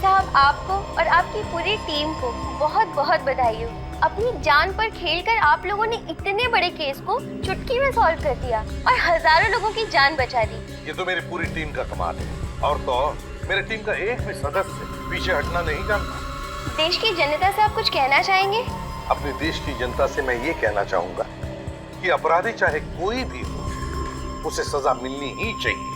साहब, आपको और आपकी पूरी टीम को बहुत बहुत बधाई हो। अपनी जान पर खेलकर आप लोगों ने इतने बड़े केस को चुटकी में सॉल्व कर दिया और हजारों लोगों की जान बचा दी। ये तो मेरी पूरी टीम का कमाल है, और तो मेरे टीम का एक भी सदस्य पीछे हटना नहीं जानता। देश की जनता से आप कुछ कहना चाहेंगे? अपने देश की जनता से मैं ये कहना चाहूंगा कि अपराधी चाहे कोई भी हो, उसे सजा मिलनी ही चाहिए।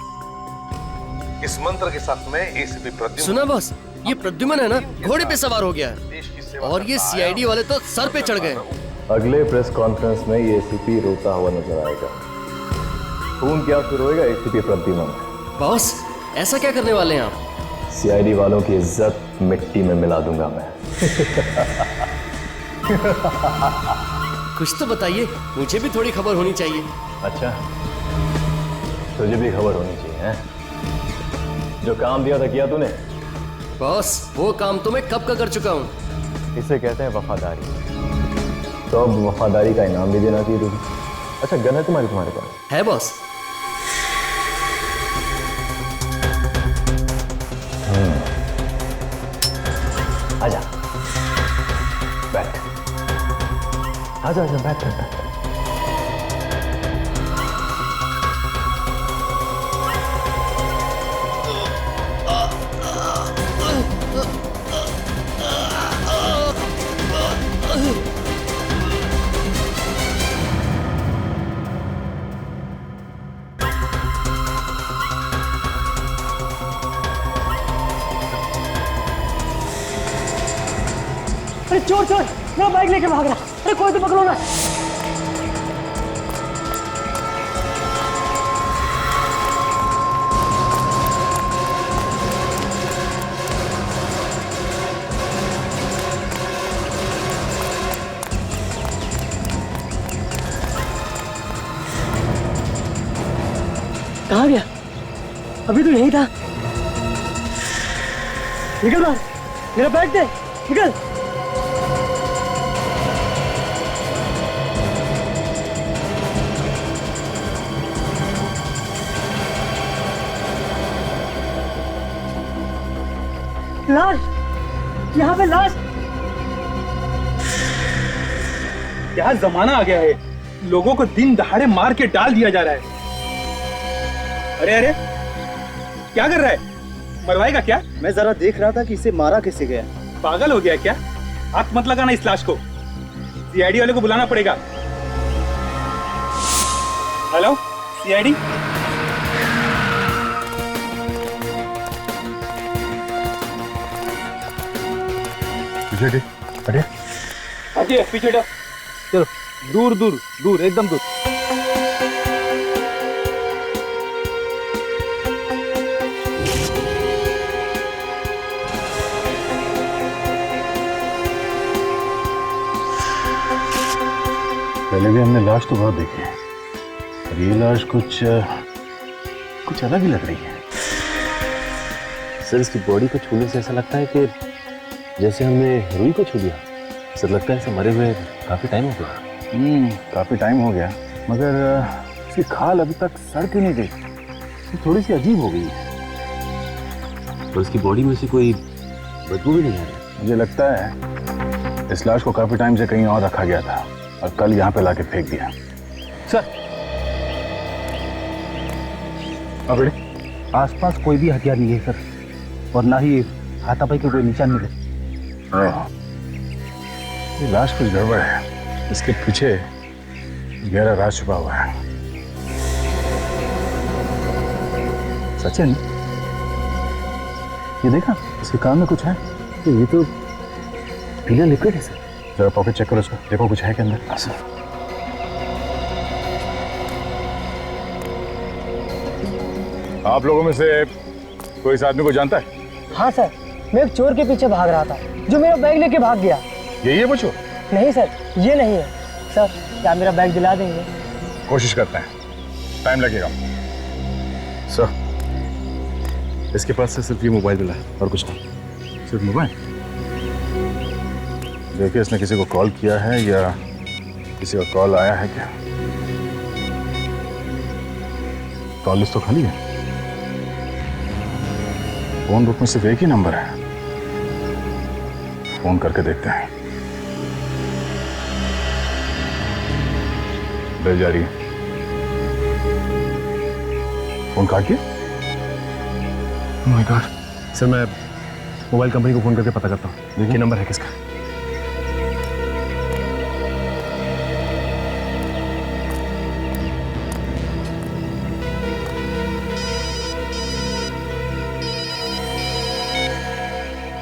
इस मंत्र के साथ मैं एसीपी प्रद्युम्न। सुना बॉस, ये प्रद्युम्न है ना, घोड़े पे सवार हो गया है और ये सीआईडी वाले तो सर पे चढ़ गए। अगले प्रेस कॉन्फ्रेंस में ये एसीपी रोता हुआ नजर आएगा। खून क्या फिर होएगा एसीपी प्रद्युम्न। बॉस, ऐसा क्या करने वाले हैं आप? सीआईडी वालों की इज्जत मिट्टी में मिला दूंगा मैं। कुछ तो बताइए, मुझे भी थोड़ी खबर होनी चाहिए। अच्छा, तुझे भी खबर होनी चाहिए हैं? जो काम दिया था किया तूने? बॉस, वो काम तो मैं कब का कर चुका हूँ। इसे कहते हैं वफादारी। तो अब वफादारी का इनाम भी देना चाहिए तुझे। अच्छा, गन है तुम्हारे पास? है बॉस। आजा, बैठ। आजा आजा, बैठ। अरे चोर चोर, मेरा बाइक लेके भाग रहा। अरे कोई तो पकड़ो ना। कहाँ गया? अभी तो यही था। निकल बाहर, मेरा बैग दे, निकल। लाश, यहाँ पे लाश। क्या जमाना आ गया है, लोगों को दिन दहाड़े मार के डाल दिया जा रहा है। अरे अरे, क्या कर रहा है? मरवाएगा क्या? मैं जरा देख रहा था कि इसे मारा कैसे गया। पागल हो गया क्या? हाथ मत लगाना इस लाश को, सीआईडी वाले को बुलाना पड़ेगा। हेलो सीआईडी, पीछे हटे। हटिए, पीछे हटो। चलो, दूर दूर दूर, एकदम दूर। पहले भी हमने लाश तो बहुत देखी है, पर ये लाश कुछ अलग ही लग रही है। सर, इसकी बॉडी को छूने से ऐसा लगता है कि जैसे हमने रूही को छू लिया। सर, लगता है इसे मरे हुए काफी टाइम हो गया। काफी टाइम हो गया, मगर इसकी खाल अभी तक सड़ क्यों नहीं गई? ये थोड़ी सी अजीब हो गई है। और इसकी बॉडी में से कोई बदबू भी नहीं आ रही। मुझे लगता है इस लाश को काफी टाइम से कहीं और रखा गया था और कल यहाँ पे लाके फेंक दिया। सर, अब आसपास कोई भी हथियार नहीं है सर, और ना ही हाथापाई के कोई निशान मिले। ये लाश कुछ गड़बड़ है, इसके पीछे गहरा राज छुपा हुआ है। सचिन, ये देखा, इसके कान में कुछ है। ये तो पीला लिक्विड है सर। जरा पॉकेट चेक करो इसका, देखो कुछ है के अंदर। हाँ सर। आप लोगों में से कोई इस आदमी को जानता है? हाँ सर, मैं एक चोर के पीछे भाग रहा था जो मेरा बैग लेके भाग गया। यही है वो चोर? नहीं सर, ये नहीं है। सर, क्या मेरा बैग दिला देंगे? कोशिश करते हैं, टाइम लगेगा। सर, इसके पास से सिर्फ ये मोबाइल मिला है और कुछ नहीं। सिर्फ मोबाइल? देखिए, इसने किसी को कॉल किया है या किसी का कॉल आया है क्या? कॉल लिस्ट तो खाली है। फोन बुक में सिर्फ एक ही नंबर है, फोन करके देखते हैं। बेल जा रही है, फोन काट दिया। Oh my God. सर मैं मोबाइल कंपनी को फोन करके पता करता हूँ, देखिए नंबर है किसका।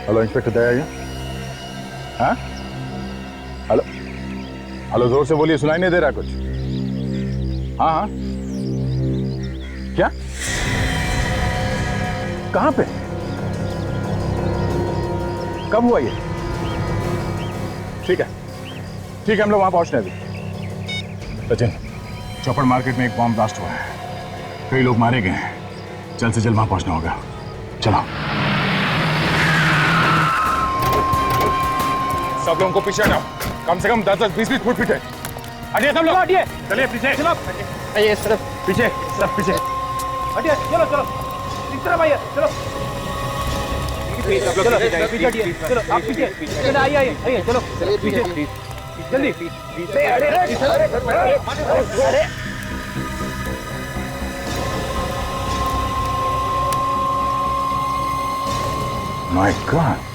हेलो इंस्पेक्टर दया, हाँ हेलो हेलो, जोर से बोलिए, सुनाई नहीं दे रहा कुछ। हाँ हाँ, क्या, कहाँ पे, कब हुआ ये? ठीक है ठीक है, हम लोग वहां पहुंचने अभी। सचिन, चौपड़ मार्केट में एक बॉम्ब ब्लास्ट हुआ है, कई लोग मारे गए हैं, जल्द से जल्द वहां पहुंचना होगा। चलो सब लोगों को पीछे हटाओ, कम से कम 10-20 फुट पीछे हटिए सब लोग, हटिए, चलिए पीछे, चलो आइए सर, पीछे सब पीछे हटिए, चलो चलो इस तरफ आइए, चलो चलो पीछे हटिए, चलो आप पीछे, चलो आइए आइए आइए, चलो पीछे जल्दी पीछे, अरे माय गॉड,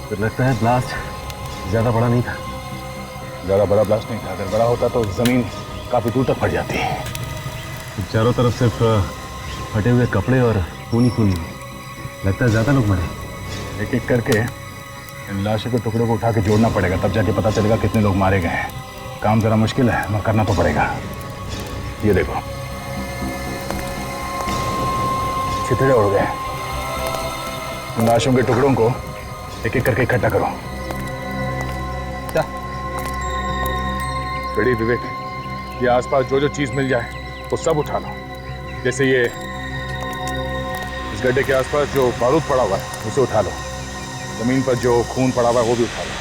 तो लगता है ब्लास्ट ज्यादा बड़ा नहीं था। ज्यादा बड़ा ब्लास्ट नहीं था, अगर बड़ा होता तो जमीन काफी दूर तक फट जाती है। चारों तरफ सिर्फ फटे हुए कपड़े और खून ही खून, लगता है ज्यादा लोग मरे। एक एक करके इन लाशों के टुकड़ों को उठा के जोड़ना पड़ेगा, तब जाके पता चलेगा कितने लोग मारे गए हैं। काम जरा मुश्किल है मगर करना तो पड़ेगा। ये देखो छितड़े उड़ गए, इन लाशों के टुकड़ों को एक एक करके इकट्ठा करो। बेड़ी विवेक, ये आसपास जो जो चीज मिल जाए वो सब उठा लो। जैसे ये इस गड्ढे के आसपास जो बारूद पड़ा हुआ है उसे उठा लो, जमीन पर जो खून पड़ा हुआ है वो भी उठा लो।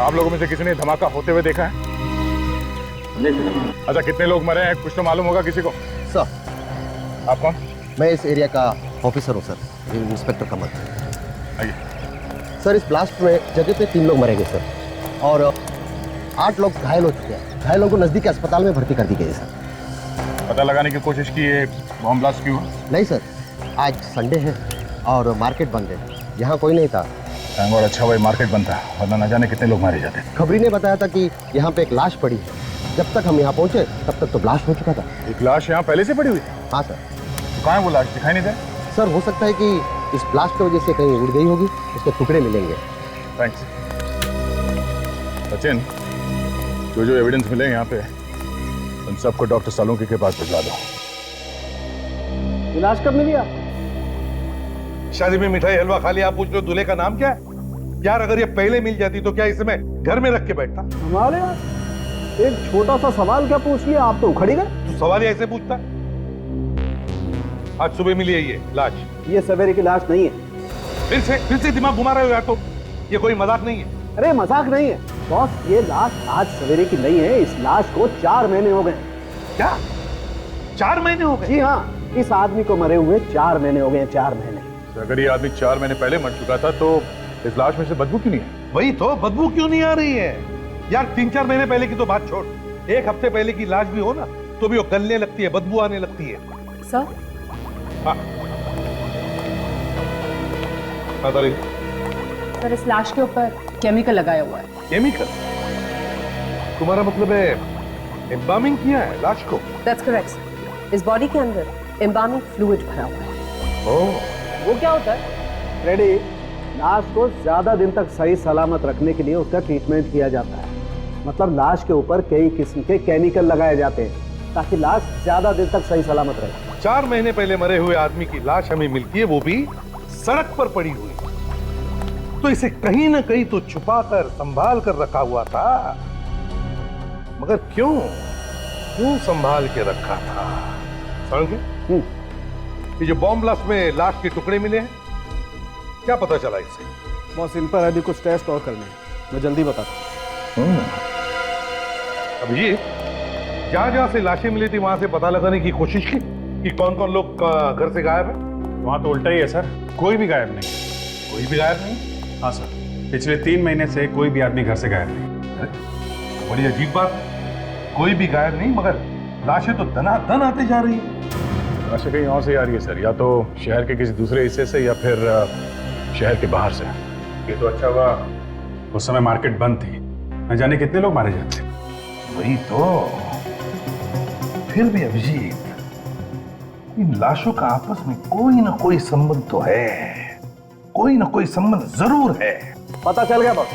आप लोगों में से किसी ने धमाका होते हुए देखा है? अच्छा, कितने लोग मरे हैं कुछ तो मालूम होगा किसी को? सर, आप कौन? मैं इस एरिया का ऑफिसर हूँ सर, इंस्पेक्टर कमल। आइए। सर, इस ब्लास्ट में जगह पे 3 लोग मरे गए सर, और 8 लोग घायल हो चुके हैं। घायलों को नजदीकी अस्पताल में भर्ती कर दी गई है सर। पता लगाने की कोशिश की ये बॉम्ब ब्लास्ट क्यों हुआ? नहीं सर, आज संडे है और मार्केट बंद है, यहाँ कोई नहीं था। और अच्छा भाई मार्केट बंद था, वरना न जाने कितने लोग मारे जाते। खबरी ने बताया था कि यहाँ पे एक लाश पड़ी है। जब तक हम यहाँ पहुँचे तब तक तो ब्लास्ट हो चुका था। एक लाश यहाँ पहले से पड़ी हुई? हाँ सर। तो कहाँ है वो लाश, दिखाई नहीं दे? सर, हो सकता है कि इस ब्लास्ट की वजह से कहीं उड़ गई होगी, उसके टुकड़े मिलेंगे। थैंक्स। सचिन, जो जो एविडेंस मिले यहाँ पे उन सबको डॉक्टर सालुंकी के पास भिजवा दो। इलाज कब मिली? शादी में मिठाई हलवा खा लिया, आप पूछ लो दूल्हे का नाम क्या है? यार अगर ये पहले मिल जाती तो क्या इसे मैं घर में रख के बैठता? हमारे यार, एक छोटा सा सवाल क्या पूछ लिया, आप तो उखड़ी गए। तू सवाल ऐसे पूछता? आज सुबह मिली है ये लाश। ये सवेरे की लाश नहीं है। फिर से दिमाग घुमा रहे हो यार, तो ये कोई मजाक नहीं है। अरे मजाक नहीं है बॉस, ये लाश आज सवेरे की नहीं है। इस लाश को 4 महीने हो गए। क्या 4 महीने हो गए? जी हाँ, इस आदमी को मरे हुए 4 महीने हो गए। 4 महीने। अगर ये आदमी 4 महीने पहले मर चुका था तो इस लाश में से बदबू क्यों नहीं है? वही तो, बदबू क्यों नहीं आ रही है यार? 3-4 महीने पहले की तो बात छोड़, 1 हफ्ते पहले की लाश भी हो ना तो भी वो गलने लगती है, बदबू आने लगती है। सर? हाँ सर, इस लाश के ऊपर केमिकल लगाया हुआ है। केमिकल? तुम्हारा मतलब है एम्बामिंग किया है लाश को? That's correct. इस बॉडी के अंदर एम्बामिंग फ्लूइड भरा हुआ है। ओह, वो क्या होता है? रेडी, लाश को ज्यादा दिन तक सही सलामत रखने के लिए उसका ट्रीटमेंट किया जाता है। मतलब लाश के ऊपर कई किस्म के केमिकल लगाए जाते हैं ताकि लाश ज्यादा देर तक सही सलामत रहे। 4 महीने पहले मरे हुए आदमी की लाश हमें मिलती है, वो भी सड़क पर पड़ी हुई। तो इसे कहीं ना कहीं तो छुपा कर संभाल कर रखा हुआ था, मगर क्यों संभाल के रखा था? समझे? ये जो बॉम्ब ब्लास्ट में लाश के टुकड़े मिले हैं, क्या पता चला इससे? बॉस, इन पर अभी कुछ टेस्ट और करने हैं, मैं जल्दी बताता हूँ। अभिजीत, जहां से लाशें मिली थी वहां से पता लगाने की कोशिश की कि कौन कौन लोग घर से गायब है? वहां तो उल्टा ही है सर, कोई भी गायब नहीं। कोई भी गायब नहीं? हाँ सर, पिछले 3 महीने से कोई भी आदमी घर से गायब नहीं। अरे, बड़ी अजीब बात, कोई भी गायब नहीं, मगर लाशें तो दनादन आती जा रही है। लाशें कहीं और से आ रही है सर, या तो शहर के किसी दूसरे हिस्से से या फिर शहर के बाहर से। ये तो अच्छा हुआ उस समय मार्केट बंद थी, न जाने कितने लोग मारे जाते। वही तो। फिर भी अभिजीत, इन लाशों का आपस में कोई ना कोई संबंध तो है, कोई ना कोई संबंध जरूर है। पता चल गया बॉस,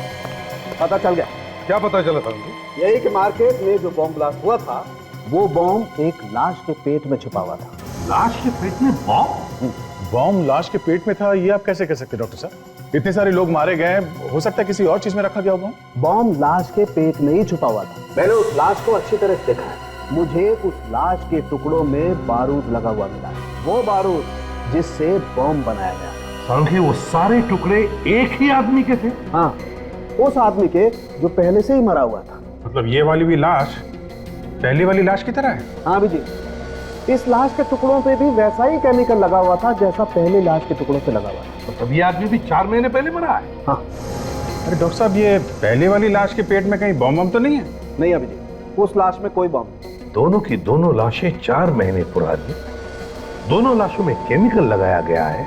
पता चल गया। क्या पता चला था? यही कि मार्केट में जो बॉम्ब ब्लास्ट हुआ था, वो बॉम्ब एक लाश के पेट में छुपा हुआ था। लाश के पेट में बॉम्ब? बॉम्ब लाश के पेट में था, ये आप कैसे कह सकते डॉक्टर साहब? इतने सारे लोग मारे गए, हो सकता है किसी और चीज में रखा गया हो। बॉम्ब लाश के पेट में ही छुपा हुआ था। मैंने उस लाश को अच्छी तरह से देखा है। मुझे उस लाश के टुकड़ों में बारूद लगा हुआ मिला, वो बारूद जिससे बॉम्ब बनाया गया। सांखे, वो सारे टुकड़े एक ही आदमी के थे? हाँ, उस आदमी के जो पहले से ही मरा हुआ था। मतलब ये वाली भी लाश पहली वाली लाश की तरह है? हाँ जी, इस लाश के टुकड़ों पे भी वैसा ही केमिकल लगा हुआ था जैसा पहले लाश के टुकड़ों पे लगा हुआ था। तो ये आदमी भी 4 महीने पहले मरा है? हाँ। अरे डॉक्टर साहब, ये पहले वाली लाश के पेट में कहीं बॉम्ब तो नहीं है? नहीं अभिजीत, उस लाश में कोई बॉम्ब नहीं। दोनों की दोनों लाशें 4 महीने पुरानी, दोनों लाशों में केमिकल लगाया गया है,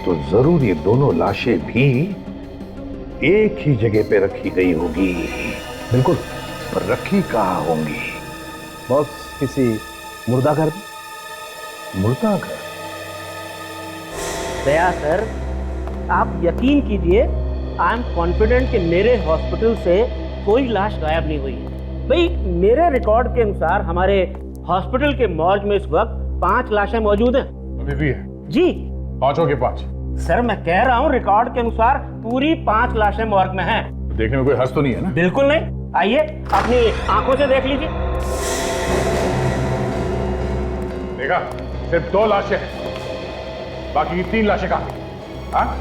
तो जरूर ये दोनों लाशें भी एक ही जगह पे रखी गई होगी। बिल्कुल। पर रखी कहाँ होंगी? बॉस, किसी मुर्दाघर में। मुर्दाघर? दया सर, आप यकीन कीजिए, आई एम कॉन्फिडेंट कि मेरे हॉस्पिटल से कोई लाश गायब नहीं हुई। भाई, मेरे रिकॉर्ड के अनुसार हमारे हॉस्पिटल के मॉर्ग में इस वक्त 5 लाशें मौजूद हैं। अभी भी है? जी। 5 हो गए 5? सर, मैं कह रहा हूँ रिकॉर्ड के अनुसार पूरी 5 लाशें मॉर्ग में हैं। देखने में कोई हर्ष तो नहीं है ना? बिल्कुल नहीं। आइए, अपनी आंखों से देख लीजिए। देखा, सिर्फ 2 लाशें हैं, बाकी की 3 लाशें कहाँ? हाँ?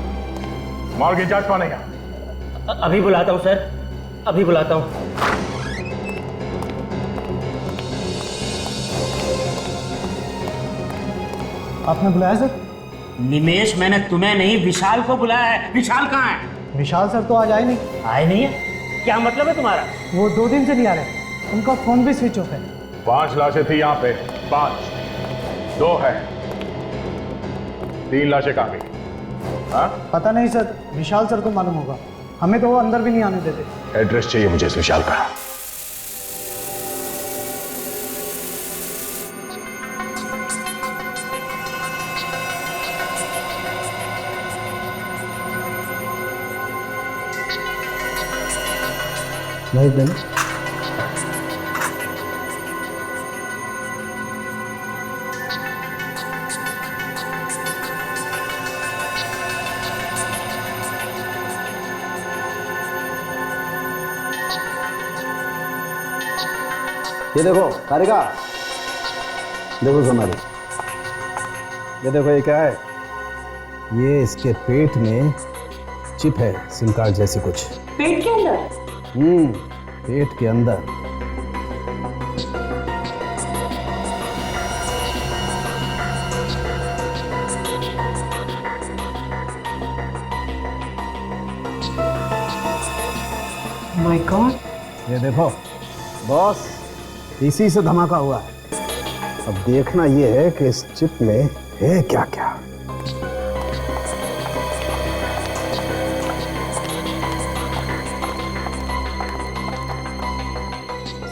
मॉर्ग इंचार्ज कौन है यहाँ? अभी बुलाता हूँ सर, अभी बुलाता हूँ। आपने बुलाया सर? निमेश, मैंने तुम्हें नहीं, विशाल को बुलाया है। विशाल कहाँ है? विशाल सर तो आज आए नहीं। आए नहीं है? क्या मतलब है तुम्हारा? वो 2 दिन से नहीं आ रहे, उनका फोन भी स्विच ऑफ है। 5 लाशें थी यहाँ पे, 5, 2 है, 3 लाशें कहाँ गई? हाँ? पता नहीं सर, विशाल सर को मालूम होगा, हमें तो वो अंदर भी नहीं आने देते। एड्रेस चाहिए मुझे इस विशाल का। नहीं नहीं। ये देखो कारिका, देखो सोनाली, ये देखो ये क्या है? ये इसके पेट में चिप है, सिम कार्ड जैसी कुछ। पेट के अंदर? पेट के अंदर। My God. ये देखो बॉस, इसी से धमाका हुआ है। अब देखना ये है कि इस चिप में है क्या क्या।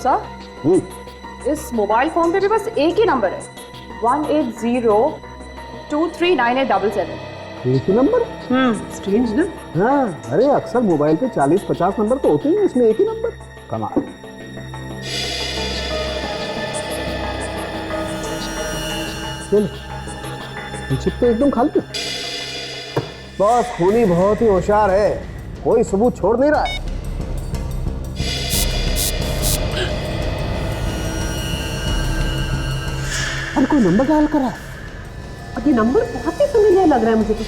सर, इस मोबाइल फोन पे भी बस एक ही नंबर है, 180239877। एक ही नंबर? स्ट्रेंज ना? हाँ, अरे अक्सर मोबाइल पे 40-50 नंबर तो होते हैं, इसमें एक ही नंबर। कमाल। ये चिप तो एकदम खाली है। बॉस खूनी बहुत ही होशियार है, कोई सबूत छोड़ नहीं रहा है। और कोई नंबर डायल करा है और ये नंबर बहुत ही familiar लग रहा है मुझे तो।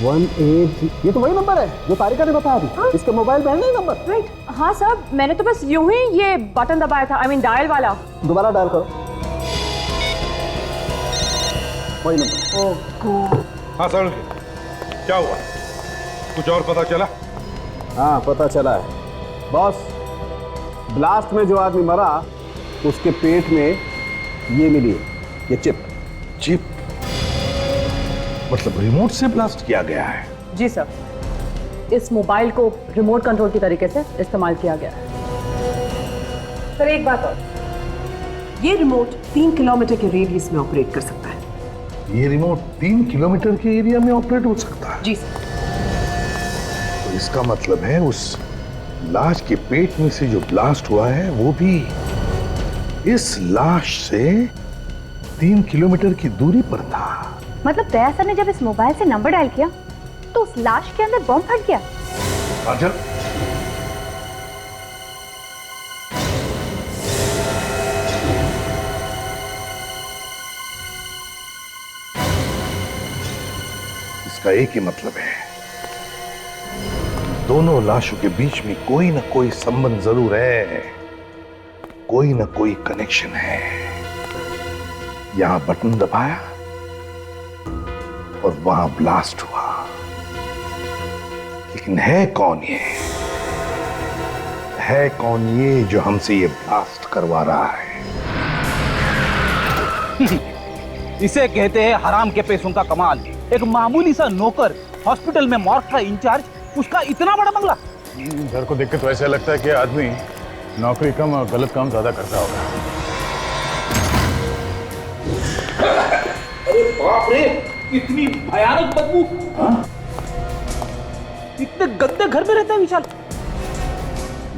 180 ये तो वही नंबर है जो तारिका ने बताया था। इसके मोबाइल में है नहीं नंबर। राइट, हाँ सर, मैंने तो बस यूं ही ये बटन दबाया था, आई मीन डायल वाला। दोबारा डायल करो, वही नंबर। हाँ सर, क्या हुआ? कुछ और पता चला? हाँ पता चला है बॉस, ब्लास्ट में जो आदमी मरा उसके पेट में ये मिली है, ये चिप। चिप मतलब रिमोट से ब्लास्ट किया गया है? जी सर, इस मोबाइल को रिमोट कंट्रोल की तरीके से इस्तेमाल किया गया है। सर एक बात और, ये रिमोट 3 किलोमीटर के रेडियस में ऑपरेट कर सकता है। ये रिमोट 3 किलोमीटर के एरिया में ऑपरेट हो सकता है? जी सर। तो इसका मतलब है उस लाश के पेट में से जो ब्लास्ट हुआ है वो भी इस लाश से 3 किलोमीटर की दूरी पर था। मतलब दया सर ने जब इस मोबाइल से नंबर डायल किया तो उस लाश के अंदर बम फट गया। काजल, इसका एक ही मतलब है, दोनों लाशों के बीच में कोई ना कोई संबंध जरूर है, कोई ना कोई कनेक्शन है। यहां बटन दबाया और वहां ब्लास्ट हुआ, लेकिन है कौन ये? है कौन ये जो हमसे ये ब्लास्ट करवा रहा है? इसे कहते हैं हराम के पैसों का कमाल। एक मामूली सा नौकर, हॉस्पिटल में मॉर्ग का इंचार्ज, उसका इतना बड़ा बंगला। घर को देख के तो ऐसा लगता है कि आदमी नौकरी कम और गलत काम ज्यादा करता होगा। अरे बाप रे, इतनी भयानक बदबू। इतने गंदे घर में रहता है विशाल।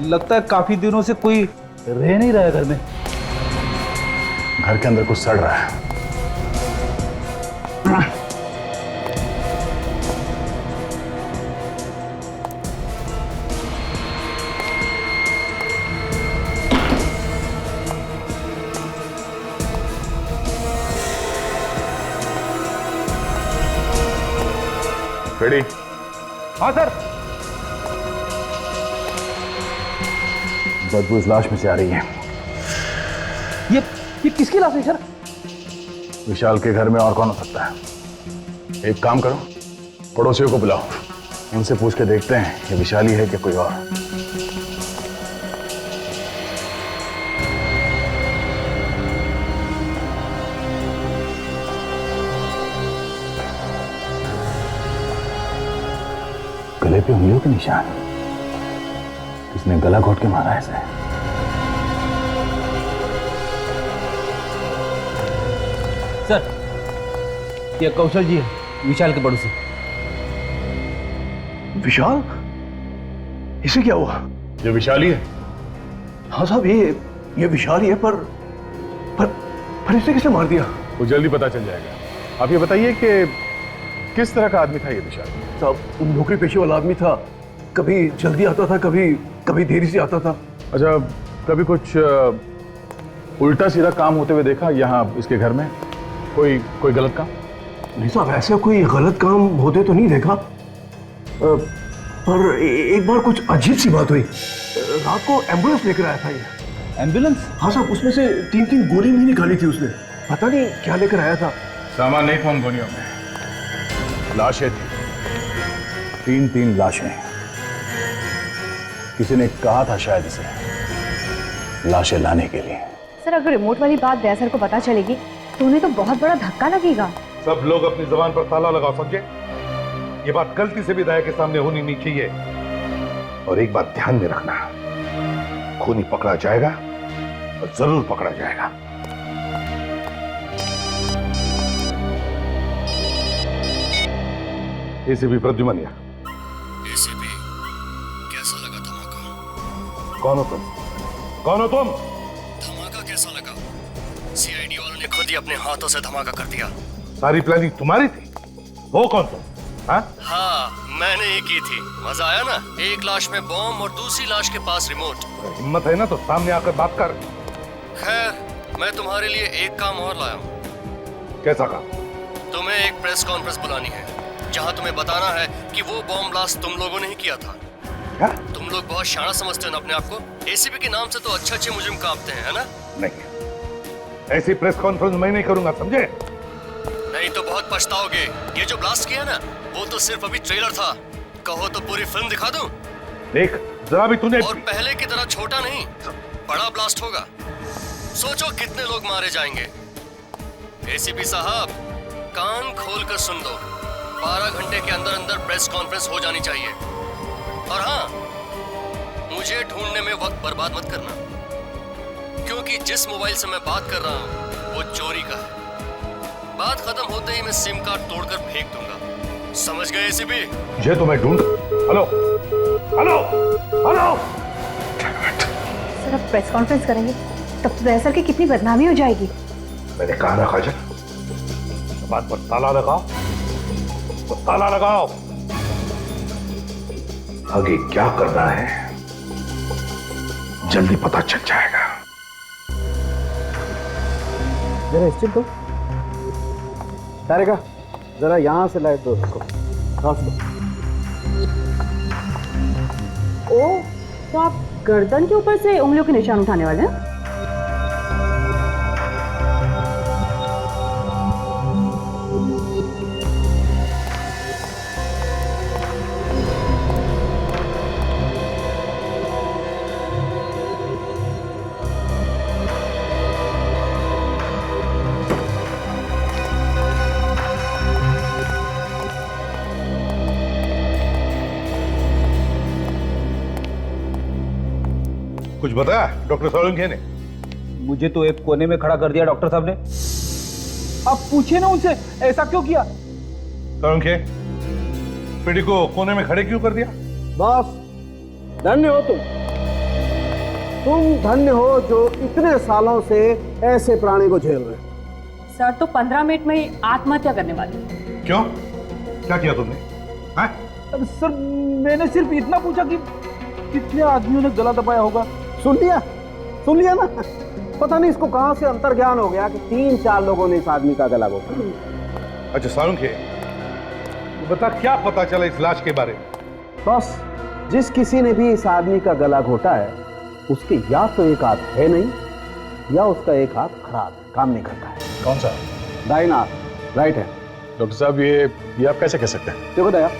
लगता है काफी दिनों से कोई रह नहीं रहा है घर में। घर के अंदर कुछ सड़ रहा है। रेडी? हाँ सर। बदबू इस लाश में से आ रही है। ये किसकी लाश है सर? विशाल के घर में और कौन हो सकता है? एक काम करो, पड़ोसियों को बुलाओ, उनसे पूछ के देखते हैं ये विशाली है कि कोई और। गले पे उंगलियों के निशान, किसने गला घोट के मारा ऐसे? सर, ये कौशल जी है, विशाल के पड़ोसी। विशाल? इसे क्या हुआ? ये विशाली है? हाँ साहब, ये विशाल है, पर इसे किसने मार दिया? वो जल्दी पता चल जाएगा। आप ये बताइए कि किस तरह का आदमी था ये विशाल? साहब, नौकरी पेशे वाला आदमी था, कभी जल्दी आता था, कभी देरी से आता था। अच्छा, कभी कुछ उल्टा सीधा काम होते हुए देखा यहाँ इसके घर में? कोई गलत काम? नहीं साहब, ऐसा कोई गलत काम होते तो नहीं देखा, पर एक बार कुछ अजीब सी बात हुई। रात को एम्बुलेंस लेकर आया था ये। एम्बुलेंस? हाँ साहब, उसमें से 3 गोली भी निकाली थी उसने, पता नहीं क्या लेकर आया था। सामान नहीं था उन गोलियों में, लाशें थी, 3 लाशें। किसी ने कहा था शायद इसे लाशें लाने के लिए। सर, अगर रिमोट वाली बात दया सर को पता चलेगी तो उन्हें तो बहुत बड़ा धक्का लगेगा। सब लोग अपनी जबान पर ताला लगाओ, समझे? ये बात गलती से भी दया के सामने होनी नहीं चाहिए। और एक बात ध्यान में रखना, खूनी पकड़ा जाएगा और जरूर पकड़ा जाएगा। एसीपी प्रद्युमन। एसीपी, कैसा लगा धमाका? कौन हो तुम? कौन हो तुम? धमाका कैसा लगा? सीआईडी वालों ने आपने खुद ही अपने हाथों से धमाका कर दिया। सारी प्लानिंग तुम्हारी थी? हो कौन तुम? हाँ, मैंने ही की थी। मजा आया ना? एक लाश में बॉम्ब और दूसरी लाश के पास रिमोट। हिम्मत है ना तो सामने आकर बात कर। खैर, मैं तुम्हारे लिए एक काम और लाया हूँ। कैसा काम? तुम्हें एक प्रेस कॉन्फ्रेंस बुलानी है, जहाँ तुम्हें बताना है कि वो बॉम्ब ब्लास्ट तुम लोगों ने ही किया था। क्या? तुम लोग बहुत शाना समझते हो ना अपने आप को। एसीपी के नाम से तो अच्छे मुजरिम कांपते हैं, है ना? नहीं, ऐसी प्रेस कॉन्फ्रेंस मैं नहीं करूंगा, समझे? नहीं तो बहुत पछताओगे। ये जो ब्लास्ट किया ना, वो तो सिर्फ अभी ट्रेलर था। कहो तो पूरी फिल्म दिखा दूं? देख, जरा भी तूने। और पहले की तरह छोटा नहीं, बड़ा ब्लास्ट होगा। सोचो कितने लोग मारे जाएंगे। एसीपी साहब, कान खोल कर सुन लो। 12 घंटे के अंदर अंदर प्रेस कॉन्फ्रेंस हो जानी चाहिए। और हाँ, मुझे ढूंढने में वक्त बर्बाद मत करना, क्योंकि जिस मोबाइल से मैं बात कर रहा हूँ वो चोरी का है। बात खत्म होते ही मैं सिम कार्ड तोड़कर फेंक दूंगा। समझ गए एसीपी? ये तो मैं ढूंढ। Hello hello hello. सर, अब प्रेस कॉन्फ्रेंस करेंगे तब तो दरअसल की कितनी बदनामी हो जाएगी। मैंने कहा ना काजल, बात पर ताला लगाओ, तो ताला लगाओ। आगे क्या करना है जल्दी पता चल जाएगा। जरा स्टिक दो तारिका, जरा यहां से लाइट दो उसको। ओ, तो आप गर्दन के ऊपर से उंगलियों के निशान उठाने वाले हैं? कुछ बताया डॉक्टर सोलंकी ने? मुझे तो एक कोने में खड़ा कर दिया डॉक्टर साहब ने। आप पूछिए ना उनसे, ऐसा क्यों किया? सोलंकी, पीढ़ी को कोने में खड़े क्यों कर दिया? बॉस, धन्य हो तुम धन्य हो जो इतने सालों से ऐसे प्राणी को झेल रहे हो। सर तो 15 मिनट में ही आत्महत्या करने वाले। क्यों? क्या किया तुमने? अरे सर, मैंने सिर्फ इतना पूछा कि कितने आदमियों ने गला दबाया होगा। सुन लिया ना। पता नहीं इसको कहां से अंतर्ज्ञान हो गया कि 3-4 लोगों ने इस आदमी का गला घोटा। अच्छा सोलंकी, बता क्या पता चला इस लाश के बारे में? बस, जिस किसी ने भी इस आदमी का गला घोटा है उसके या तो एक हाथ है नहीं या उसका एक हाथ खराब है, काम नहीं करता है। कौन सा? दाहिना हाथ, राइट है। डॉक्टर साहब, ये आप कैसे कह सकते हैं? देखो दया,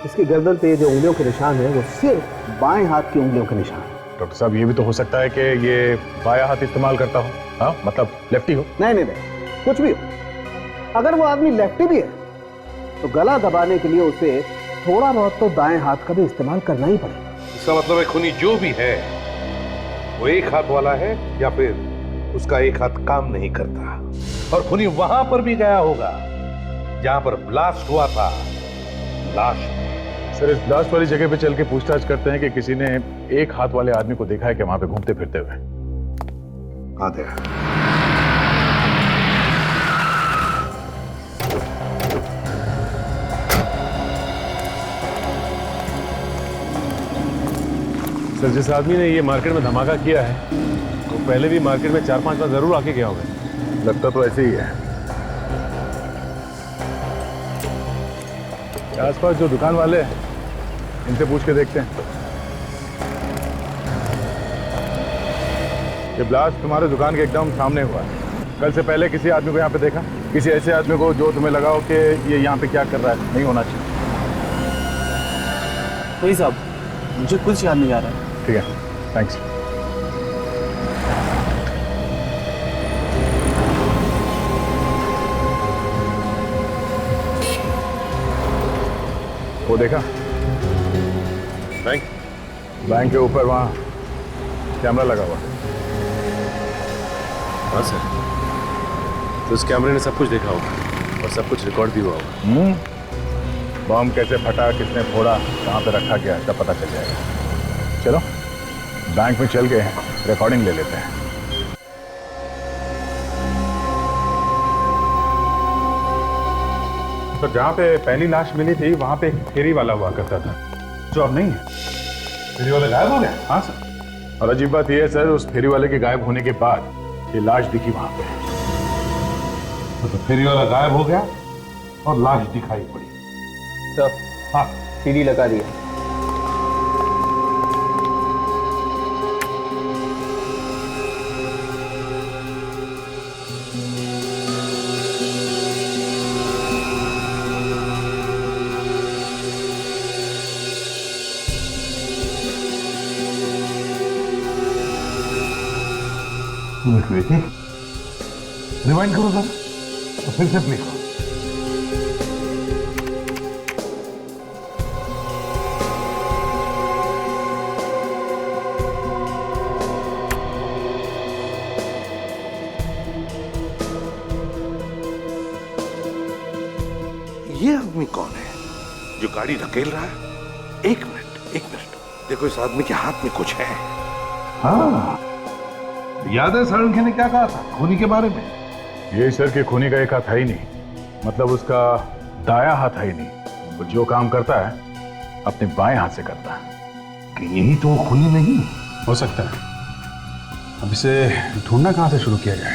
इसकी गर्दन पे जो उंगलियों के निशान है वो सिर्फ बाएं हाथ की उंगलियों के निशान है। डॉक्टर साहब, ये भी तो हो सकता है कि ये बायां हाथ इस्तेमाल करता हो। हाँ, मतलब लेफ्टी हो। नहीं, कुछ भी हो। अगर वो आदमी लेफ्टी भी है तो गला दबाने के लिए उसे थोड़ा बहुत तो दाएं हाथ का भी इस्तेमाल करना ही पड़ेगा। इसका मतलब है खूनी जो भी है वो एक हाथ वाला है या फिर उसका एक हाथ काम नहीं करता। और खूनी वहां पर भी गया होगा जहां पर ब्लास्ट हुआ था। लाश सर, इस ब्लास्ट वाली जगह पे चल के पूछताछ करते हैं कि किसी ने एक हाथ वाले आदमी को देखा है कि वहां पे घूमते फिरते हुए। आ गया। सर, जिस आदमी ने ये मार्केट में धमाका किया है वो पहले भी मार्केट में 4-5 बार जरूर आके गया होगा। लगता तो ऐसे ही है। आसपास जो दुकान वाले हैं इनसे पूछ के देखते हैं। ये ब्लास्ट तुम्हारे दुकान के एकदम सामने हुआ है। कल से पहले किसी आदमी को यहाँ पे देखा? किसी ऐसे आदमी को जो तुम्हें लगा हो कि ये यहाँ पे क्या कर रहा है? नहीं होना चाहिए। वही साहब, मुझे कुछ याद नहीं आ रहा है। ठीक है, थैंक्स। वो देखा? बैंक के ऊपर वहां कैमरा लगा हुआ। हाँ सर, तो उस कैमरे ने सब कुछ देखा होगा और सब कुछ रिकॉर्ड भी हुआ होगा। बम कैसे फटा, किसने फोड़ा, कहाँ पे रखा गया, सब पता चल जाएगा। चलो बैंक में चल गए हैं, रिकॉर्डिंग ले लेते हैं। पर जहाँ पे पहली लाश मिली थी वहाँ पे एक फेरी वाला हुआ करता था, जो अब नहीं है। फेरी वाला गायब हो गया? हाँ सर। और अजीब बात यह है सर, उस फेरी वाले के गायब होने के बाद ये लाश दिखी वहाँ पे। तो फेरी वाला गायब हो गया और लाश दिखाई पड़ी। सर, हाँ, सीडी लगा दिया। रिवाइंड करो सर, तो फिर से प्ले करो। ये आदमी कौन है जो गाड़ी धकेल रहा है? एक मिनट, देखो इस आदमी के हाथ में कुछ है। हाँ, याद है सारंगी ने क्या कहा था खूनी के बारे में? ये सर के खूनी का एक हाथ है ही नहीं, मतलब उसका दाया हाथ है ही नहीं। वो जो काम करता है अपने बाएं हाथ से करता है। कि यही तो खूनी नहीं हो सकता है। अब इसे ढूंढना कहां से शुरू किया जाए?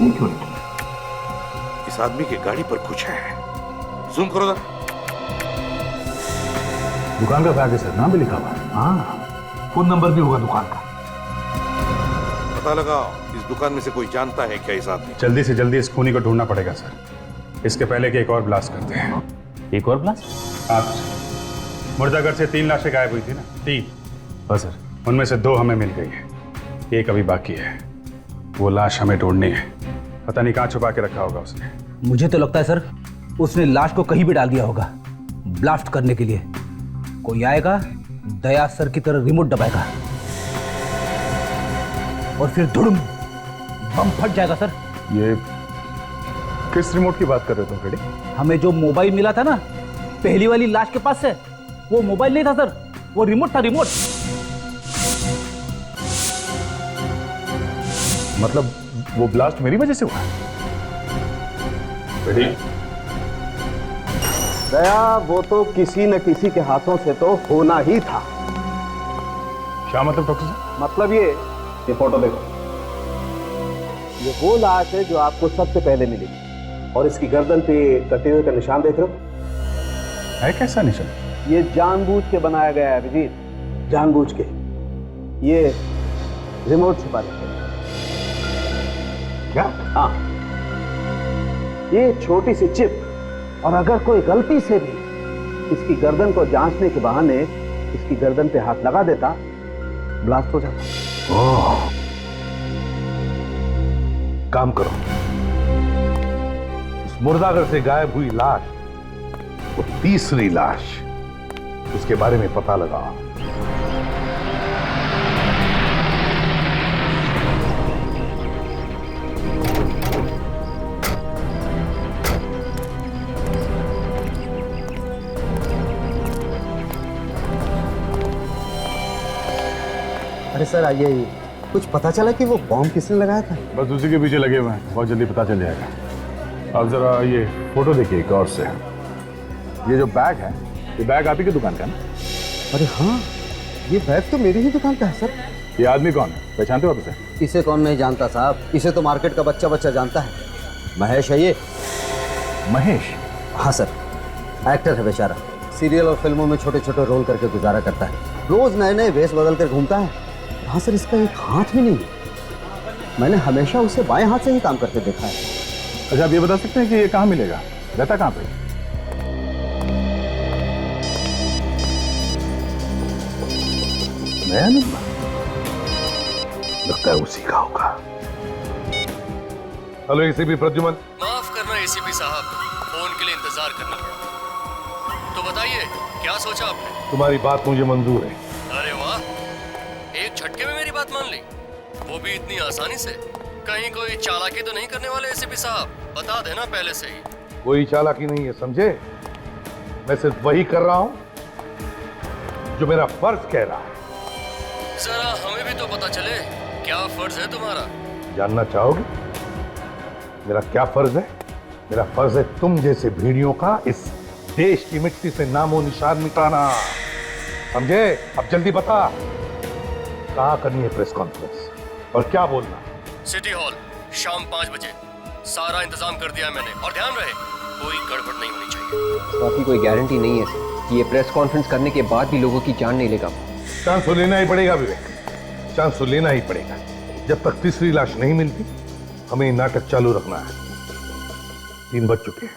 एक मिनट, इस आदमी की गाड़ी पर कुछ है। जूम करो जरा। दुकान का बैग है सर, नाम भी लिखा हुआ है। हाँ, फोन नंबर भी होगा दुकान का। पता लगाओ इस दुकान में से कोई जानता है क्या इस आदमी? जल्दी से जल्दी इस खूनी को ढूंढना पड़ेगा सर। इसके पहले कि एक और ब्लास्ट करते हैं। एक और ब्लास्ट? आप मुर्दाघर से 3 लाशें गायब हुई थी ना? 3। बस सर। उनमें से 2 हमें मिल गई है, एक अभी बाकी है। वो लाश हमें ढूंढनी है। पता नहीं कहाँ छुपा के रखा होगा उसने। मुझे तो लगता है सर उसने लाश को कहीं भी डाल दिया होगा ब्लास्ट करने के लिए। कोई आएगा, दया सर की तरह रिमोट दबाएगा और फिर धुड़ुम बम फट जाएगा सर। ये किस रिमोट की बात कर रहे हो तुम फ्रेडी? हमें जो मोबाइल मिला था ना पहली वाली लाश के पास से, वो मोबाइल नहीं था सर, वो रिमोट था, रिमोट। मतलब वो ब्लास्ट मेरी वजह से हुआ? फ्रेडी, दया वो तो किसी न किसी के हाथों से तो होना ही था। क्या मतलब डॉक्टर साहब? मतलब ये फोटो देखो, ये वो लाश है जो आपको सबसे पहले मिली और इसकी गर्दन पे कटे हुए का निशान देख रहे हो? है कैसा निशान? ये जानबूझ के बनाया गया है अभिजीत, जानबूझ के। ये रिमोट छुपा रखा है। क्या? हाँ, ये छोटी सी चिप, और अगर कोई गलती से भी इसकी गर्दन को जांचने के बहाने इसकी गर्दन पे हाथ लगा देता, ब्लास्ट हो जाता। ओह, काम करो, उस मुर्दाघर से गायब हुई लाश, वो तीसरी लाश, उसके बारे में पता लगाओ। अरे सर आइए, कुछ पता चला कि वो बॉम्ब किसने लगाया था? बस उसी के पीछे लगे हुए हैं, बहुत जल्दी पता चल जाएगा। आप जरा ये फोटो देखिए गौर से। ये जो बैग है, ये बैग आप ही की दुकान का है ना? अरे हाँ, ये बैग तो मेरी ही दुकान का है सर। ये आदमी कौन है, पहचानते हो आप इसे? इसे कौन नहीं जानता साहब, इसे तो मार्केट का बच्चा बच्चा जानता है। महेश है ये। महेश? हाँ सर, एक्टर है बेचारा, सीरियल और फिल्मों में छोटे छोटे रोल करके गुजारा करता है, रोज नए नए वेश बदल कर घूमता है। हाँ सर, इसका एक हाथ भी नहीं है। मैंने हमेशा उसे बाएं हाथ से ही काम करते देखा है। अच्छा, आप ये बता सकते हैं कि ये कहाँ मिलेगा, रहता कहाँ पे? नया नंबर लगता है उसी का होगा। Hello ACP Pradyuman. माफ करना एसीपी साहब, फोन के लिए इंतजार करना पड़ा। तो बताइए क्या सोचा आपने? तुम्हारी बात मुझे मंजूर है। अरे वाह, एक झटके में मेरी बात मान ली, वो भी इतनी आसानी से। कहीं कोई चालाकी तो नहीं करने वाले एसीपी साहब? बता देना पहले से ही। कोई चालाकी नहीं है, समझे? मैं सिर्फ वही कर रहा हूं जो मेरा फर्ज कह रहा है। जरा हमें भी तो पता चले क्या फर्ज है तुम्हारा। जानना चाहोगे मेरा क्या फर्ज है? मेरा फर्ज है तुम जैसे भीड़ियों का इस देश की मिट्टी से नामो निशान मिटाना, समझे? अब जल्दी बता, कहाँ करनी है प्रेस कॉन्फ्रेंस और क्या बोलना? सिटी हॉल शाम 5 बजे। सारा इंतजाम कर दिया है मैंने, और ध्यान रहे कोई गड़बड़ नहीं होनी चाहिए। बाकी कोई गारंटी नहीं है कि ये प्रेस कॉन्फ्रेंस करने के बाद भी लोगों की जान नहीं लेगा। चांस तो लेना ही पड़ेगा विवेक, चांस तो लेना ही पड़ेगा। जब तक तीसरी लाश नहीं मिलती हमें नाटक चालू रखना है। 3 बज चुके हैं,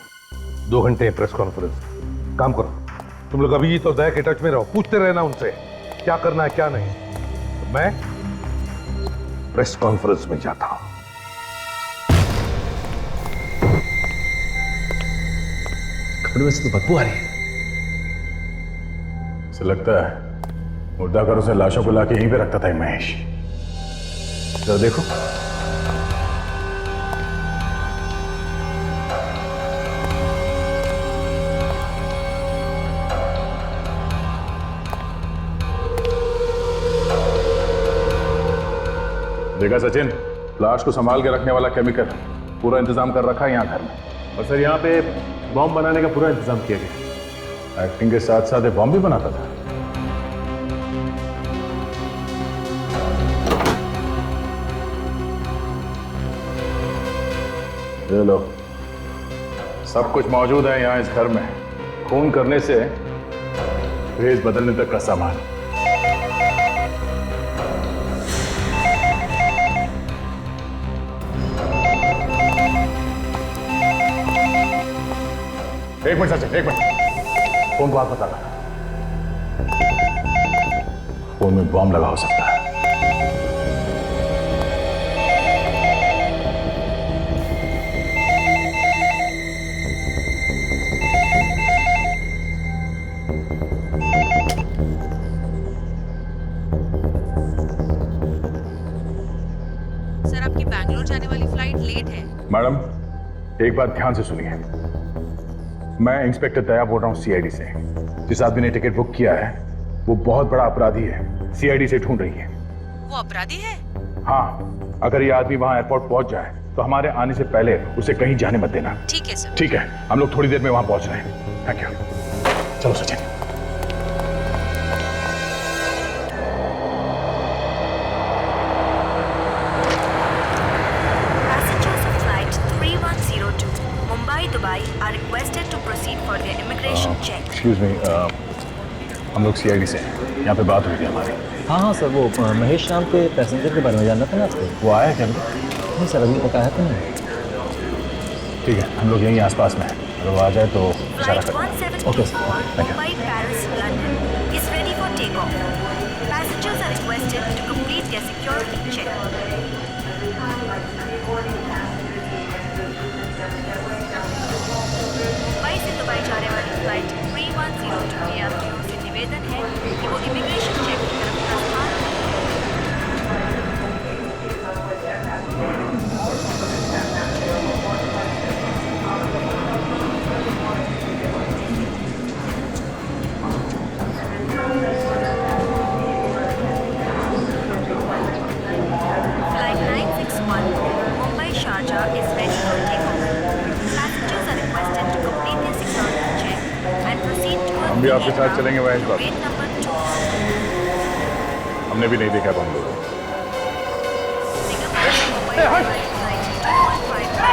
2 घंटे प्रेस कॉन्फ्रेंस। काम करो तुम लोग, अभी तो दया के टच में रहो, पूछते रहना उनसे क्या करना है क्या नहीं। तो मैं प्रेस कॉन्फ्रेंस में जाता हूं। कमरे में से तो बदबू आ रही है। ऐसा लगता है मुर्दा घरों से लाशों को लाके यहीं पे रखता था ये महेश। जरा देखो। देखा सचिन, लाश को संभाल के रखने वाला केमिकल पूरा इंतजाम कर रखा है यहाँ घर में। और सर यहाँ पे बॉम्ब बनाने का पूरा इंतजाम किया गया। एक्टिंग के साथ साथ बॉम्ब भी बनाता था। ये लो, सब कुछ मौजूद है यहाँ इस घर में। खून करने से भेष बदलने तक का सामान। एक मिनट सचिन, एक मिनट। फोन को हाथ बता रहा, फोन में बॉम्ब लगा हो सकता है। सर, आपकी बैंगलोर जाने वाली फ्लाइट लेट है। मैडम, एक बात ध्यान से सुनिए। मैं इंस्पेक्टर दया बोल रहा हूँ सीआईडी से। जिस आदमी ने टिकट बुक किया है वो बहुत बड़ा अपराधी है, सीआईडी से ढूंढ रही है। वो अपराधी है? हाँ, अगर ये आदमी वहां एयरपोर्ट पहुंच जाए तो हमारे आने से पहले उसे कहीं जाने मत देना। ठीक है सर। ठीक है, हम लोग थोड़ी देर में वहां पहुंच रहे हैं। Thank you. चलो सचिन। एक्सक्यूज मी, हम लोग सीआईडी से हैं। यहाँ पे बात हुई थी हमारी। हाँ हाँ सर, वो महेश नाम के पैसेंजर के बारे में जानना था ना आपको। वो आया क्या? नहीं सर, अभी बताया तो नहीं। ठीक है, हम लोग यहीं आसपास में हैं, अगर वो आ जाए तो इशारा करें। Okay sir, thank you. Mumbai से दुबई जाने वाली फ्लाइट 3102 के यात्रियों से निवेदन है कि वो इमिग्रेशन चेक की तरफ प्रस्थान Flight 961 Mumbai Sharjah is ready for takeoff. Passengers are requested to complete their security check and proceed towards हम भी आपके साथ चलेंगे महेश बाबू। gate number 2. हमने भी नहीं देखा बम लोग। Singapore से मुंबई flight 215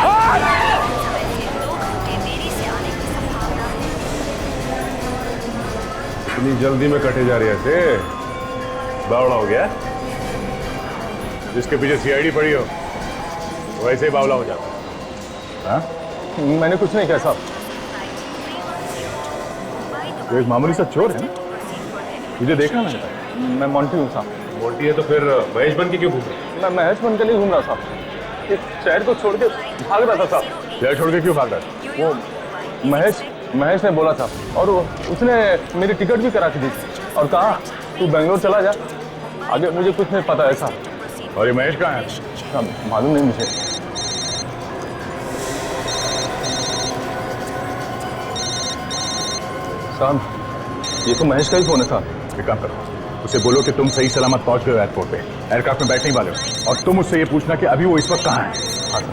समय से 2 घंटे देरी से आने की संभावना है। इतनी जल्दी में कटे जा रही है ऐसे? बावड़ा हो गया? जिसके पीछे सीआईडी पड़ी हो वैसे ही बावला हो जाता। हाँ? मैंने कुछ नहीं किया साहब। तो एक मामूली सा चोर है ना? तुझे देखा मैंने? मैं मोंटी हूँ साहब। मोटी है तो फिर महेश बन के क्यों घूम रहा? मैं महेश बन के नहीं घूम रहा साहब। इस शहर को छोड़ के भाग रहा था साहब। शहर छोड़ के क्यों भाग रहा था? वो महेश ने बोला था और उसने मेरी टिकट भी करा के दी और कहा तू बेंगलोर चला जा, आगे मुझे कुछ नहीं पता है साहब। और ये महेश कहाँ है? साहब मालूम नहीं मुझे। साहब ये तो महेश का ही फोन है साहब। एक काम करो, उसे बोलो कि तुम सही सलामत पहुंच गए हो एयरपोर्ट पे, एयरक्राफ्ट में बैठने वाले हो, और तुम उससे ये पूछना कि अभी वो इस वक्त कहाँ है। हाँ सर।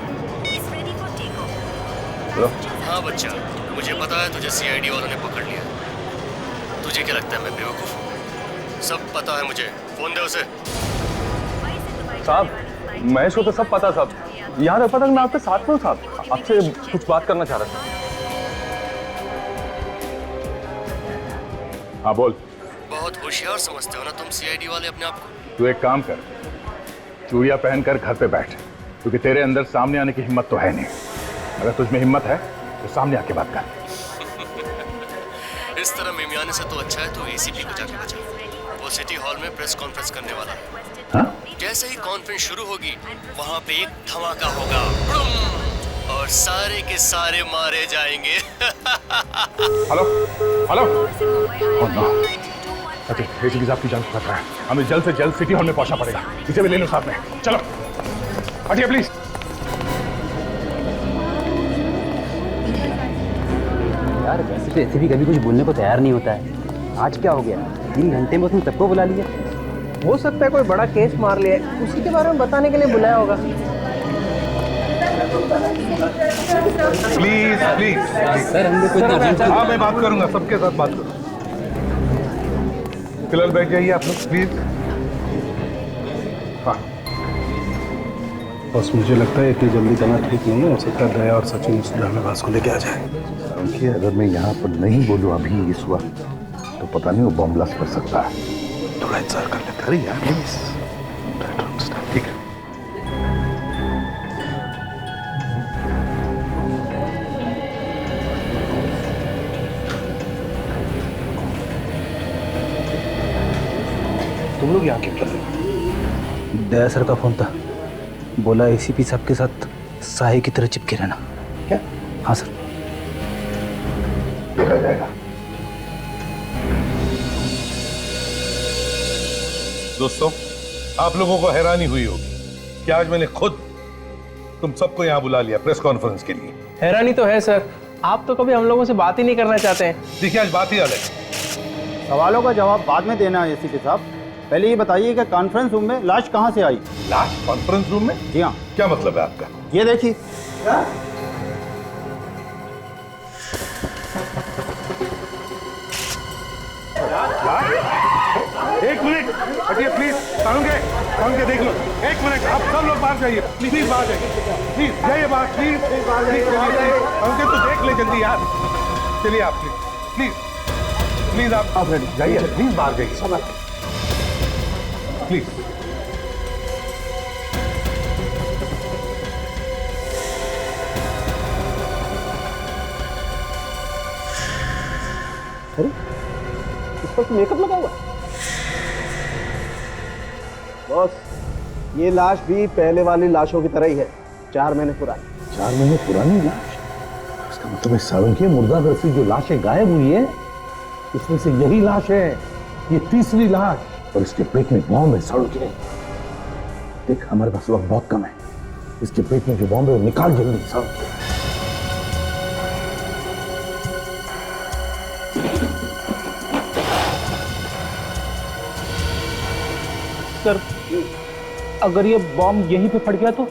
हाँ बच्चा, मुझे पता है तुझे सीआईडी वालों ने पकड़ लिया। तुझे क्या लगता है मैं बेवकूफ हूँ? सब पता है मुझे। फोन दे उसे। साहब, महेश को तो सब पता साहब। यहाँ तक पता कि मैं आपके साथ में हूँ साहब। आपसे कुछ बात करना चाह रहा था। हाँ बोल। बहुत होशियार समझते हो ना तुम सीआईडी वाले अपने आप को। तू एक काम कर, चूड़िया पहनकर घर पे बैठ, क्योंकि तेरे अंदर सामने आने की हिम्मत तो है नहीं। अगर तुझमें हिम्मत है तो सामने आके बात कर। इस तरह मिमियाने से तो अच्छा है तू एसीपी को जाके बचा। वो सिटी हॉल में प्रेस कॉन्फ्रेंस करने वाला है। हाँ? जैसे ही कॉन्फ्रेंस शुरू होगी वहां पे एक धमाका होगा और सारे के सारे मारे जाएंगे। Hello hello. Oh no. अच्छा, एसीपी साहब की जान को खतरा है। हमें जल्द से जल्द सिटी हॉल में पहुंचना पड़ेगा। इसे भी ले लो साथ में। चलो हटिए प्लीज। यार वैसे तो एसीपी कभी कुछ बोलने को तैयार नहीं होता है। आज क्या हो गया? 3 घंटे में उसने सबको बुला लिया। हो सकता है कोई बड़ा केस मार लिया, उसी के बारे में बताने के लिए बुलाया होगा। प्लीज प्लीज सर, हमने कोई हाँ, मैं बात करूंगा, सबके साथ बात करूंगा। फिलहाल बैठ जाइए आप लोग प्लीज। हाँ बस, मुझे लगता है इतनी जल्दी करना ठीक नहीं है। हो सकता है दया और सचिन उस ड्रामेबाज को लेके आ जाए। देखिए, अगर मैं यहाँ पर नहीं बोलूँ अभी इस वक्त, तो पता नहीं वो बॉम्ब ब्लास्ट कर सकता है। थोड़ा इंतजार कर लेते। अरे यार प्लीज, ठीक है। तुम लोग यहाँ क्यों कर रहे हो? दया सर का फोन था, बोला एसीपी साहब के साथ साहे की तरह चिपके रहना। क्या? हाँ सर। देखा जाएगा। दोस्तों, आप लोगों को हैरानी हुई होगी कि आज मैंने खुद तुम सबको यहाँ बुला लिया प्रेस कॉन्फ्रेंस के लिए। हैरानी तो है सर, आप तो कभी हम लोगों से बात ही नहीं करना चाहते हैं। देखिए, आज बात ही अलग है। सवालों का जवाब बाद में देना है एसीपी साहब। पहले ये बताइए कि कॉन्फ्रेंस रूम में लाश कहाँ से आई? लाश कॉन्फ्रेंस रूम में? जी हाँ। क्या मतलब है आपका? ये देखिए। एक मिनट हटिए प्लीज। कानून के देख लो। एक मिनट, आप सब लोग बाहर जाइए प्लीज। बाहर जाइए प्लीज, जाइए बाहर प्लीज। कानून के तो देख ले जल्दी यार। चलिए आप प्लीज प्लीज आप जाइए प्लीज, बाहर जाइए प्लीज। अरे इस पर तो मेकअप लगा हुआ। बॉस, ये लाश भी पहले वाली लाशों की तरह ही है, 4 महीने पुरानी। 4 महीने पुरानी लाश? इसका मतलब है सावन की मुर्दाघर से जो लाशें गायब हुई है, उसमें से यही लाश है। ये तीसरी लाश, और इसके पेट में बॉम्ब है। सड़ के देख, हमारे पास वक्त बहुत कम है। इसके पेट में जो बॉम्ब है वो निकाल जल्दी। सड़ के सर, अगर ये बॉम्ब यहीं पे फट गया तो?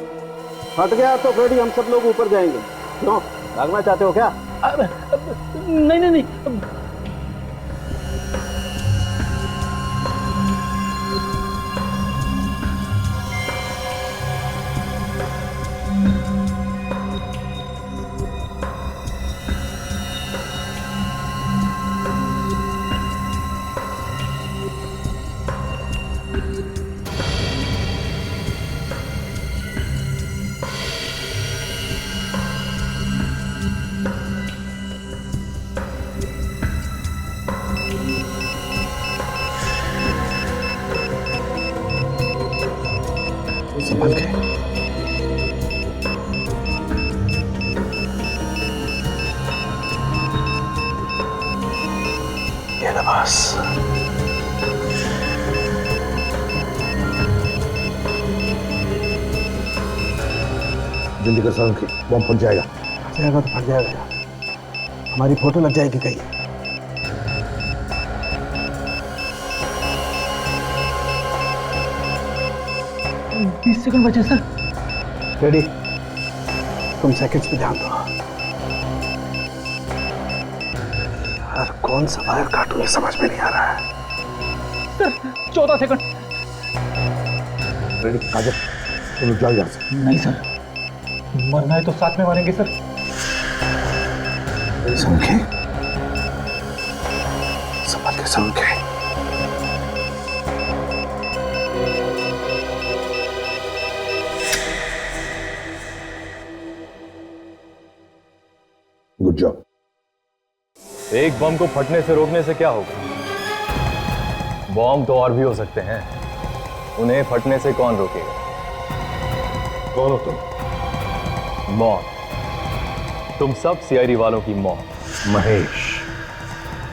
फट गया तो फिर हम सब लोग ऊपर जाएंगे। क्यों, भागना चाहते हो क्या? नहीं नहीं नहीं। संभल के। ये लो बस। जल्दी कर सावन की, बॉम्ब फट जाएगा। जाएगा तो फट जाएगा, हमारी फोटो लग जाएगी कहीं। बीस सेकंड बचे सर। रेडी? तुम सेकंड्स पे ध्यान दो। यार कौन सा वायर काटूं ये समझ में नहीं आ रहा है। Sir 14 second. काजल तुम जाओ यहाँ से। नहीं सर, मरना है तो साथ में मारेंगे सर। संख्या संभल के संख्या। Good job. एक बम को फटने से रोकने से क्या होगा? बम तो और भी हो सकते हैं, उन्हें फटने से कौन रोकेगा? कौन हो तुम? मौत। तुम सब सीआईडी वालों की मौत। महेश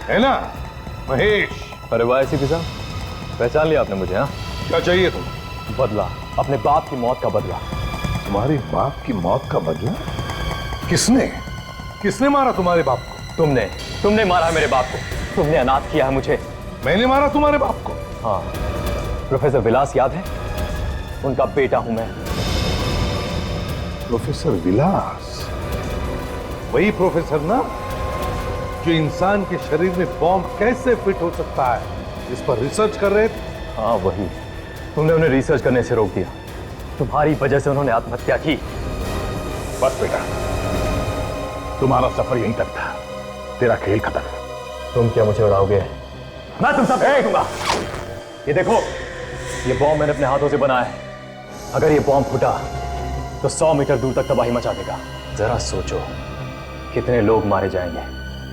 है ना? महेश। अरे वाह एसीपी साहब, पहचान लिया आपने मुझे? हाँ, क्या चाहिए तुम? बदला, अपने बाप की मौत का बदला। तुम्हारे बाप की मौत का बदला? किसने किसने मारा तुम्हारे बाप को? तुमने मारा मेरे बाप को। तुमने अनाथ किया है मुझे। मैंने मारा तुम्हारे बाप को? हाँ, प्रोफेसर विलास याद है? उनका बेटा हूं मैं। प्रोफेसर विलास? वही प्रोफेसर ना जो इंसान के शरीर में बॉम्ब कैसे फिट हो सकता है इस पर रिसर्च कर रहे थे? हाँ वही। तुमने उन्हें रिसर्च करने से रोक दिया। तुम्हारी वजह से उन्होंने आत्महत्या की। बस बेटा, तुम्हारा सफर यहीं तक था, तेरा खेल खत्म। तुम क्या मुझे उड़ाओगे? मैं तुम सब दूंगा। ये देखो, ये बॉम्ब मैंने अपने हाथों से बनाया है। अगर ये बॉम्ब फूटा तो 100 मीटर दूर तक तबाही मचा देगा। जरा सोचो कितने लोग मारे जाएंगे।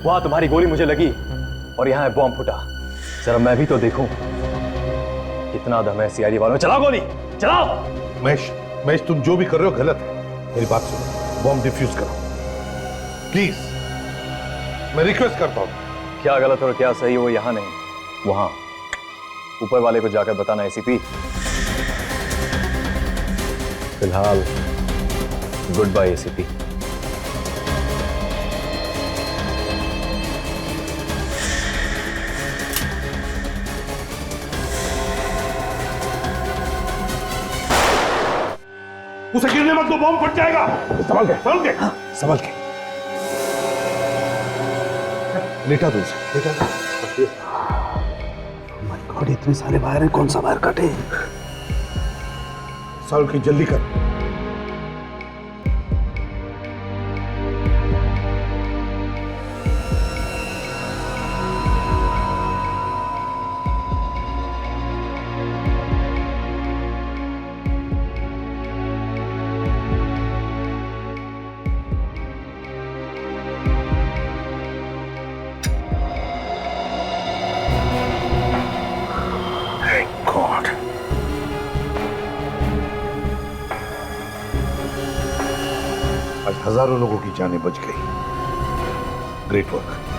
वहां तुम्हारी गोली मुझे लगी और यहां बॉम्ब फूटा। जरा मैं भी तो देखूं कितना दम है सीआईडी वालों में। चलाओ गोली, चलाओ। महेश तुम जो भी कर रहे हो गलत है। मेरी बात सुनो, बॉम्ब डिफ्यूज करो प्लीज, मैं रिक्वेस्ट करता हूं। क्या गलत और क्या सही वो यहां नहीं, वहां ऊपर वाले को जाकर बताना एसीपी। फिलहाल गुड बाय एसीपी। उसे गिरने मत दो, बॉम्ब फट जाएगा। संभल के संभल के लेटा दो उसे, लेटा दो। माय गॉड, इतने सारे वायर हैं, कौन सा वायर काटे? साल की जल्दी कर। आज हजारों लोगों की जानें बच गई। Great work.